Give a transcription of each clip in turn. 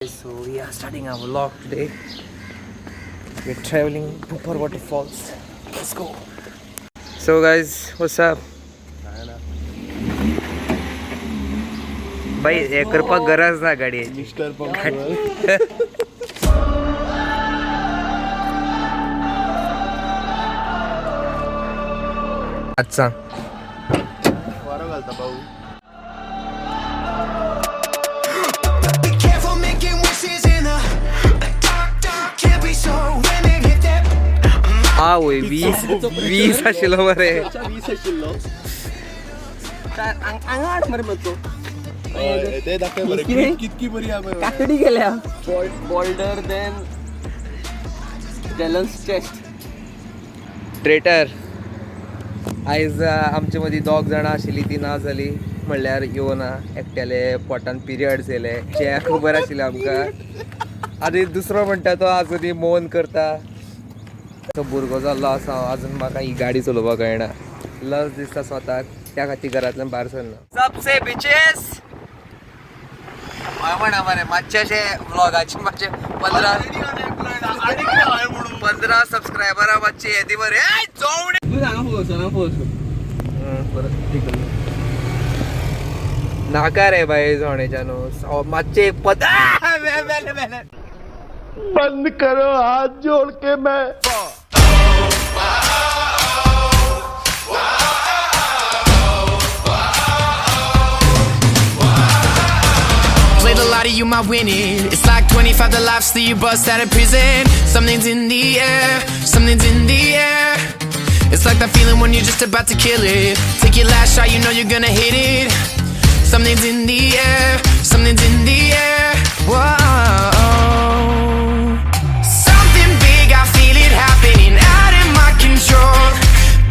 So we are starting our vlog today. We're traveling Bhupar Waterfalls. Let's go. So guys, what's up? भाई हे करपाक गरज ना गाडयेची. Mister आजचा वारो घालता भाऊ. हा वय 20 आशिल्लो मरे. 20 आशिल्लो. आंगाड मरे म्हणतो ते दाखव बरं कितकी बरी आहे बरं. काकडी गेल्या बोल्डर देन गॅलन्स चेस्ट. ट्रेटर आयज आमचे मदीं दोग जाणां आशिल्लीं ती ना जाली म्हणल्यार येवना एकट्याले पोटान पिरियड्स येयले जे खबर आशिल्लें आमकां. आनी दुसरो म्हणटा तो आजुनी मोन करता. तो भुरगो जाल्लो आसा आजून म्हाका ही गाडी चलोवपाक कळना. लज दिसता स्वताक त्या खातीर घरांतल्यान भायर सरना. सबसे बिचेस म्हणा मरे मातशे अशे व्लॉगाचे मातशे 15 सबस्क्रायबरां मातशे येदी मरे. नाका रे बाई जोणेच्या न्हू मातशे बंद करो हाथ जोड़ के मैं. Played a lot of you might win it. It's like 25 the lives that you bust out of prison. Something's in the air, something's in the air. It's like that feeling when you're just about to kill it. Take your last shot, you know you're gonna hit it. Something's in the air, something's in the air. Whoa. Something big, I feel it happening out of my control.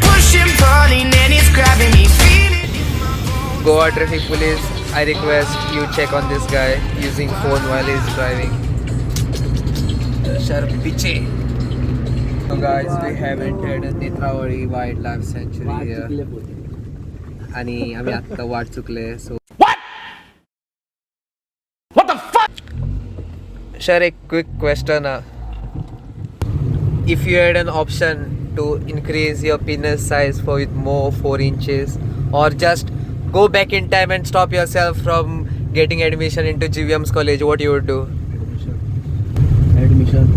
Pushing, pulling, and it's grabbing me. Feel it in my bones. Goa traffic police, I request you check on this guy using phone while he's driving. Sharpiche. So guys, we have entered Netravali Wildlife Sanctuary here. आणि आम्ही आता वाट चुकले. So What the fuck? Sir, a quick question. If you had an option to increase your penis size for with more 4 inches or just go back in time and stop yourself from getting admission into GVM's college, what you would do? Admission.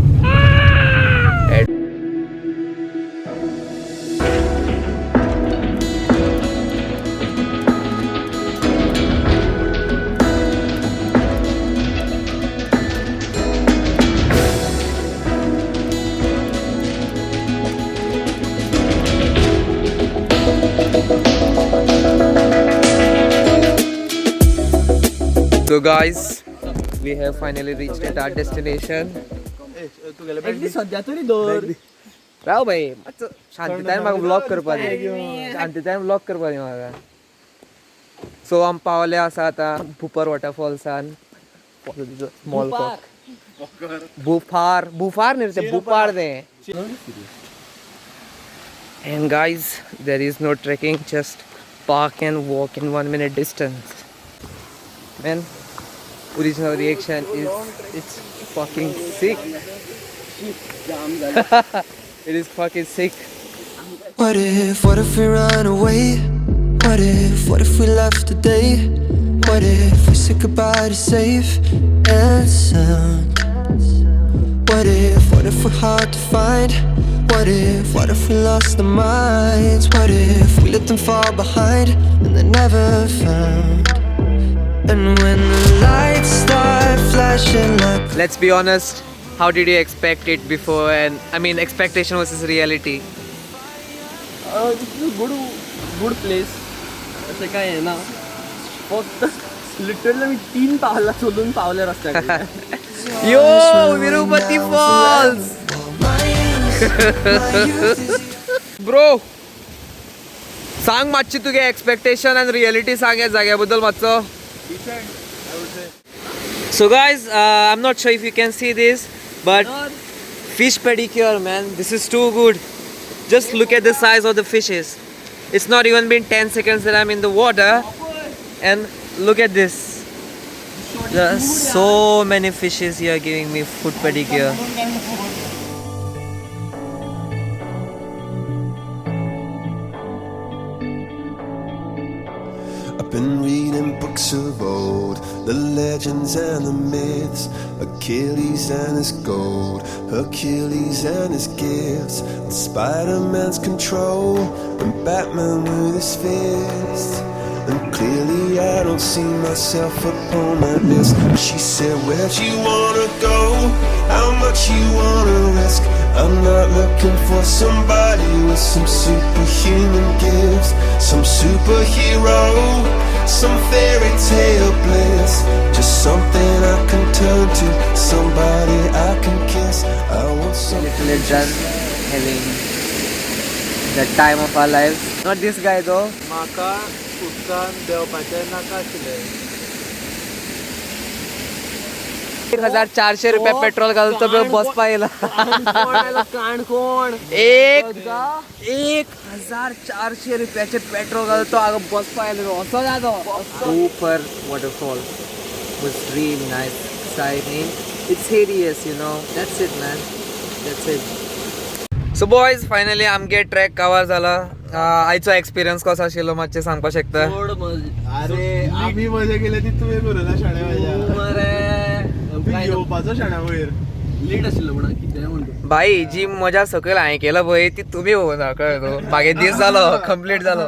So guys, we have finally reached at our destination. तू गेले एकदी सध्या तरी दोर राव भाई मातसो शांततायेन म्हाका blog करपा दी. शांततायेन blog करपा दी म्हाका. सो आमी पावले आसा आतां भुपर वॉटरफॉल्सान. स्मॉल कॉक भुफार न्ही रे भुपार तें. And guys, there is no trekking, just park and walk in 1 minute distance. Man, original reaction is it's fucking sick. It is fucking sick. What if we run away? What if we left today? What if we said goodbye to safe and sound? What if we're hard to find? What if we lost our minds? What if we let them fall behind and they're never found? And when the lights start flashing like... Let's be honest, how did you expect it before? And I mean, expectation versus reality. This is good place. असं काय आहे ना फक्त literally मी 3 पावला सोडून Pawle रस्त्याकडे. Yo, Virupati Falls! Bro, सांग मातशी तुगे एक्सपेक्टेशन and reality सांग या जाग्याबद्दल मातसो. So guys, I'm not sure if you can see this, but fish pedicure, man, this is too good. Just look at the size of the fishes. It's not even been 10 seconds that I'm in the water, and look at this. There are so many fishes here giving me foot pedicure. I've been reading books of old, the legends and the myths, Achilles and his gold, Hercules and his gifts, and Spider-Man's control, and Batman with his fists. And clearly I don't see myself upon that list. She said, where'd you wanna go? How much you wanna risk? I'm not looking for somebody with some superhuman gifts, some superhero, some fairy tale bliss. Just something I can turn to, somebody I can kiss. I want something. Literally done having the time of our lives. Not this guy though. म्हाका उदकान देवपाचें नाका आशिल्लें. 1400 रुपये petrol घालतो B Baspa येयला. काणकोण 1400 रुपयाचे petrol घालतो हांगा बसपा येयलो असो जातो. Bhupar Waterfalls was really nice, exciting. It's hideous, you know. That's it, man. That's it. So boys, finally आमगे ट्रॅक कवर जाला. आयचो एक्सपिरियन्स कसो आशिल्लो मातशें सांगपाक शकता? अरे आम्ही मजा केली ती तुम्ही करू ना शाण्या माझ्या. तू येवपाचो शाण्या वयर. लेट आशिल्लो म्हणा कितें म्हणटा. भाई जी मजा सकयल हांवें केला पळय ती तुमी पळोवना कळ्ळें न्हू. मागे दीस जालो कंप्लीट जालो.